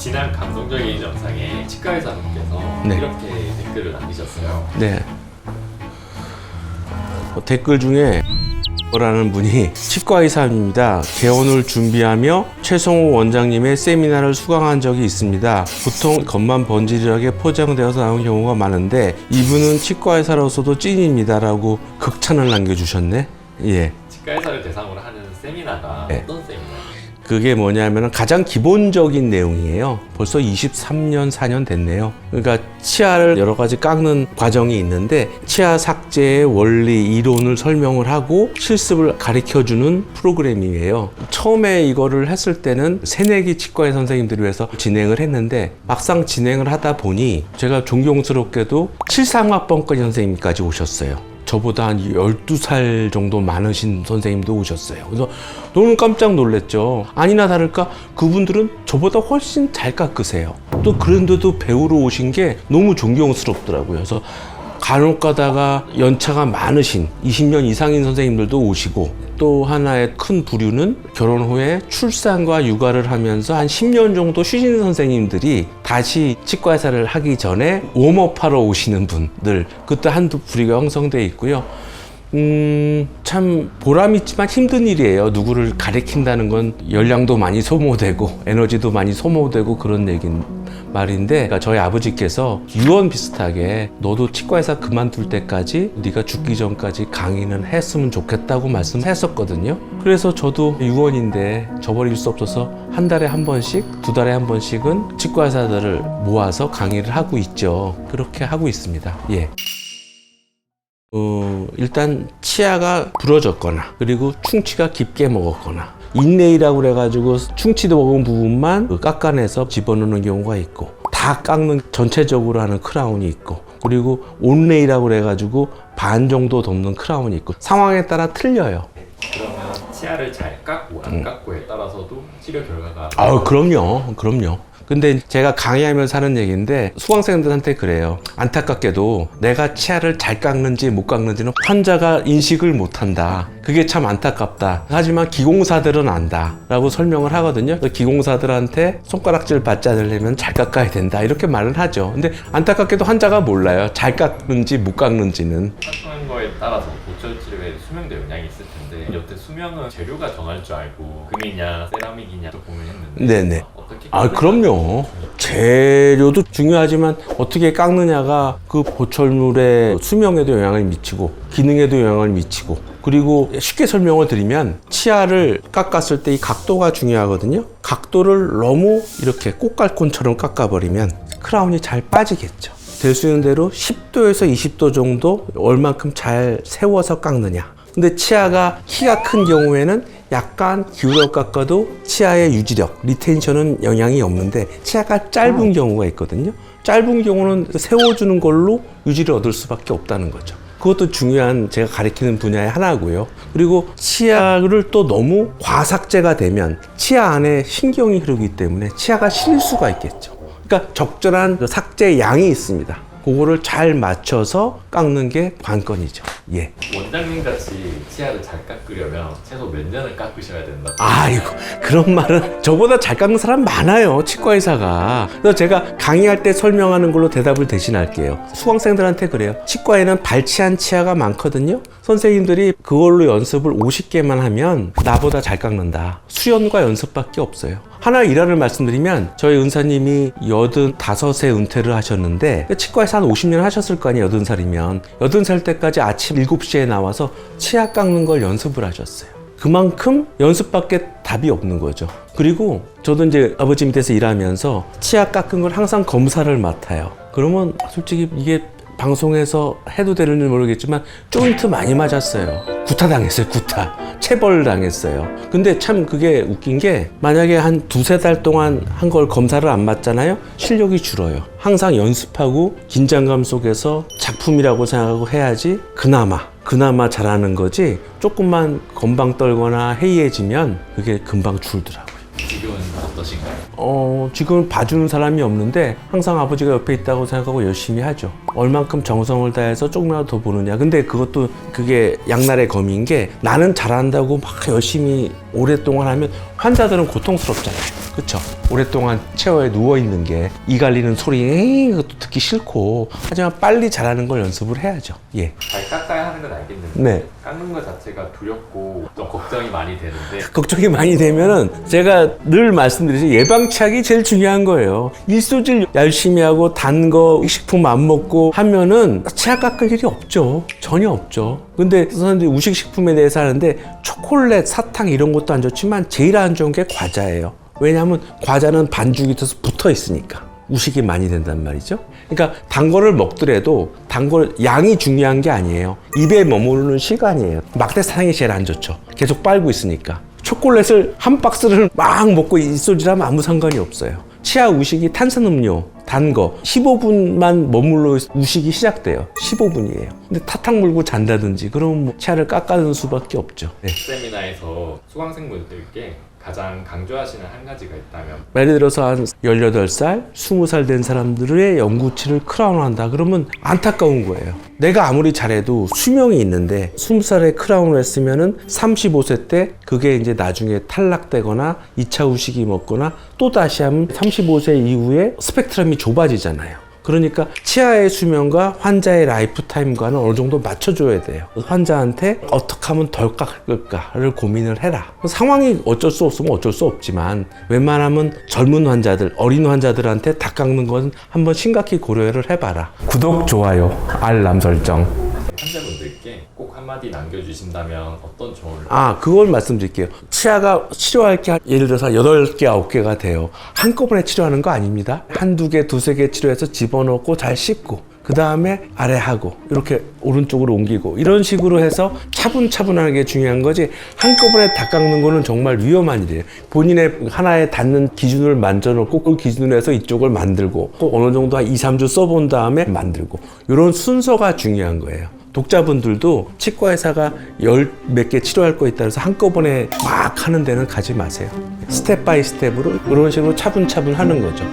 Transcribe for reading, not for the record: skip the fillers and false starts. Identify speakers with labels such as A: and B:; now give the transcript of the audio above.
A: 지난 감성적인 영상에 치과의사분께서
B: 네.
A: 이렇게 댓글을 남기셨어요.
B: 네. 댓글 중에 라는 분이 치과의사입니다. 개원을 준비하며 최성호 원장님의 세미나를 수강한 적이 있습니다. 보통 겉만 번지르하게 포장되어서 나온 경우가 많은데 이분은 치과의사로서도 찐입니다 라고 극찬을 남겨주셨네. 예.
A: 치과의사를 대상으로 하는 세미나가
B: 네.
A: 어떤 세미나예요?
B: 그게 뭐냐면 가장 기본적인 내용이에요. 벌써 23년, 4년 됐네요. 그러니까 치아를 여러 가지 깎는 과정이 있는데 치아 삭제의 원리, 이론을 설명을 하고 실습을 가르쳐주는 프로그램이에요. 처음에 이거를 했을 때는 새내기 치과의 선생님들을 위해서 진행을 했는데 막상 진행을 하다 보니 제가 존경스럽게도 73학번까지 선생님까지 오셨어요. 저보다 한 12살 정도 많으신 선생님도 오셨어요. 그래서 너무 깜짝 놀랐죠. 아니나 다를까 그분들은 저보다 훨씬 잘 깎으세요. 또 그런데도 배우러 오신 게 너무 존경스럽더라고요. 그래서 간혹 가다가 연차가 많으신 20년 이상인 선생님들도 오시고 또 하나의 큰 부류는 결혼 후에 출산과 육아를 하면서 한 10년 정도 쉬신 선생님들이 다시 치과의사를 하기 전에 웜업하러 오시는 분들, 그때 한두 부류가 형성되어 있고요. 참 보람있지만 힘든 일이에요. 누구를 가르친다는 건 열량도 많이 소모되고 에너지도 많이 소모되고 그런 말인데, 그러니까 저희 아버지께서 유언 비슷하게 너도 치과의사 그만둘 때까지 네가 죽기 전까지 강의는 했으면 좋겠다고 말씀했었거든요. 그래서 저도 유언인데 저버릴 수 없어서 한 달에 한 번씩, 두 달에 한 번씩은 치과의사들을 모아서 강의를 하고 있죠. 그렇게 하고 있습니다. 예. 일단 치아가 부러졌거나 그리고 충치가 깊게 먹었거나 인레이라고 그래가지고 충치도 먹은 부분만 깎아내서 집어넣는 경우가 있고 다 깎는 전체적으로 하는 크라운이 있고 그리고 온레이라고 그래가지고 반 정도 덮는 크라운이 있고 상황에 따라 틀려요.
A: 그러면 치아를 잘 깎고 안 깎고에 따라서도 치료 결과가
B: 그럼요. 근데 제가 강의하면서 하는 얘기인데 수강생들한테 그래요. 안타깝게도 내가 치아를 잘 깎는지 못 깎는지는 환자가 인식을 못한다. 그게 참 안타깝다. 하지만 기공사들은 안다 라고 설명을 하거든요. 기공사들한테 손가락질 받지 않으려면 잘 깎아야 된다 이렇게 말을 하죠. 근데 안타깝게도 환자가 몰라요. 잘 깎는지 못 깎는지는.
A: 깎는 거에 따라서 보철 치료에 수명도 영향이 있을 텐데 여태 수명은 재료가 정할 줄 알고 금이냐 세라믹이냐 고민했는데
B: 네네.
A: 어떻게
B: 그럼요. 재료도 중요하지만 어떻게 깎느냐가 그 보철물의 수명에도 영향을 미치고 기능에도 영향을 미치고 그리고 쉽게 설명을 드리면 치아를 깎았을 때 이 각도가 중요하거든요. 각도를 너무 이렇게 꽃갈콘처럼 깎아버리면 크라운이 잘 빠지겠죠. 될 수 있는 대로 10도에서 20도 정도 얼만큼 잘 세워서 깎느냐. 근데 치아가 키가 큰 경우에는 약간 기울여 깎아도 치아의 유지력, 리텐션은 영향이 없는데 치아가 짧은 경우가 있거든요. 짧은 경우는 세워주는 걸로 유지를 얻을 수밖에 없다는 거죠. 그것도 중요한 제가 가르치는 분야의 하나고요. 그리고 치아를 또 너무 과삭제가 되면 치아 안에 신경이 흐르기 때문에 치아가 실 수가 있겠죠. 그러니까 적절한 삭제 양이 있습니다. 그거를 잘 맞춰서 깎는 게 관건이죠. 예.
A: 원장님 같이 치아를 잘 깎으려면 최소 몇 년을 깎으셔야 된다.
B: 아이고, 그런 말은 저보다 잘 깎는 사람 많아요, 치과의사가. 그래서 제가 강의할 때 설명하는 걸로 대답을 대신할게요. 수강생들한테 그래요. 치과에는 발치한 치아가 많거든요. 선생님들이 그걸로 연습을 50개만 하면 나보다 잘 깎는다. 수연과 연습밖에 없어요. 하나 일화를 말씀드리면 저희 은사님이 85세 은퇴를 하셨는데 치과에서 한 50년 하셨을 거 아니에요. 80살이면 80살 때까지 아침 7시에 나와서 치아 깎는 걸 연습을 하셨어요. 그만큼 연습밖에 답이 없는 거죠. 그리고 저도 이제 아버지 밑에서 일하면서 치아 깎은 걸 항상 검사를 맡아요. 그러면 솔직히 이게 방송에서 해도 되는지 모르겠지만 조인트 많이 맞았어요. 구타 당했어요. 구타. 체벌 당했어요. 근데 참 그게 웃긴 게 만약에 한 두세 달 동안 한 걸 검사를 안 받잖아요. 실력이 줄어요. 항상 연습하고 긴장감 속에서 작품이라고 생각하고 해야지 그나마 잘하는 거지 조금만 건방 떨거나 해이해지면 그게 금방 줄더라고요.
A: 지금은 어떠신가요?
B: 지금 봐주는 사람이 없는데 항상 아버지가 옆에 있다고 생각하고 열심히 하죠. 얼만큼 정성을 다해서 조금이라도 더 보느냐. 근데 그게 양날의 검인 게 나는 잘한다고 막 열심히 오랫동안 하면 환자들은 고통스럽잖아요. 그쵸? 오랫동안 체어에 누워있는 게 이 갈리는 소리 그것도 듣기 싫고 하지만 빨리 잘하는 걸 연습을 해야죠. 예.
A: 잘 깎아야 하는 건 알겠는데
B: 네.
A: 깎는 것 자체가 두렵고 좀 걱정이 많이 되는데
B: 걱정이 많이 되면은 제가 늘 말씀드리죠. 예방치약이 제일 중요한 거예요. 일소질 열심히 하고 단 거 식품 안 먹고 하면은 치아 깎을 일이 없죠. 전혀 없죠. 근데 선생님들이 우식식품에 대해서 하는데 초콜릿, 사탕 이런 것도 안 좋지만 제일 안 좋은 게 과자예요. 왜냐하면 과자는 반죽이 돼서 붙어 있으니까 우식이 많이 된단 말이죠. 그러니까 단 거를 먹더라도 단 거 양이 중요한 게 아니에요. 입에 머무르는 시간이에요. 막대 사탕이 제일 안 좋죠. 계속 빨고 있으니까. 초콜릿을 한 박스를 막 먹고 일소질하면 아무 상관이 없어요. 치아 우식이 탄산음료, 단 거 15분만 머물러 우식이 시작돼요. 15분이에요. 근데 타탕 물고 잔다든지 그러면 뭐 치아를 깎아주는 수밖에 없죠. 네.
A: 세미나에서 수강생분들께 가장 강조하시는 한 가지가 있다면
B: 예를 들어서 한 18살, 20살 된 사람들의 연구치를 크라운한다 그러면 안타까운 거예요. 내가 아무리 잘해도 수명이 있는데 20살에 크라운을 했으면은 35세 때 그게 이제 나중에 탈락되거나 2차 후식이 먹거나 또 다시 하면 35세 이후에 스펙트럼이 좁아지잖아요. 그러니까 치아의 수명과 환자의 라이프 타임과는 어느 정도 맞춰줘야 돼요. 환자한테 어떻게 하면 덜 깎을까를 고민을 해라. 상황이 어쩔 수 없으면 어쩔 수 없지만 웬만하면 젊은 환자들, 어린 환자들한테 다 깎는 건 한번 심각히 고려를 해봐라. 구독, 좋아요, 알람 설정.
A: 환자분들께 꼭 한마디 남겨주신다면 어떤 조언을
B: 그걸 말씀드릴게요. 치아가 치료할 게 예를 들어서 8개, 9개가 돼요. 한꺼번에 치료하는 거 아닙니다. 한두 개, 두세 개 치료해서 집어넣고 잘 씻고 그 다음에 아래 하고 이렇게 오른쪽으로 옮기고 이런 식으로 해서 차분차분하는 게 중요한 거지 한꺼번에 다 깎는 거는 정말 위험한 일이에요. 본인의 하나에 닿는 기준을 만져놓고 그 기준으로 해서 이쪽을 만들고 또 어느 정도 한 2, 3주 써본 다음에 만들고 이런 순서가 중요한 거예요. 독자분들도 치과의사가 10몇 개 치료할 거 있다 해서 한꺼번에 막 하는 데는 가지 마세요. 스텝 바이 스텝으로 이런 식으로 차분차분 하는 거죠.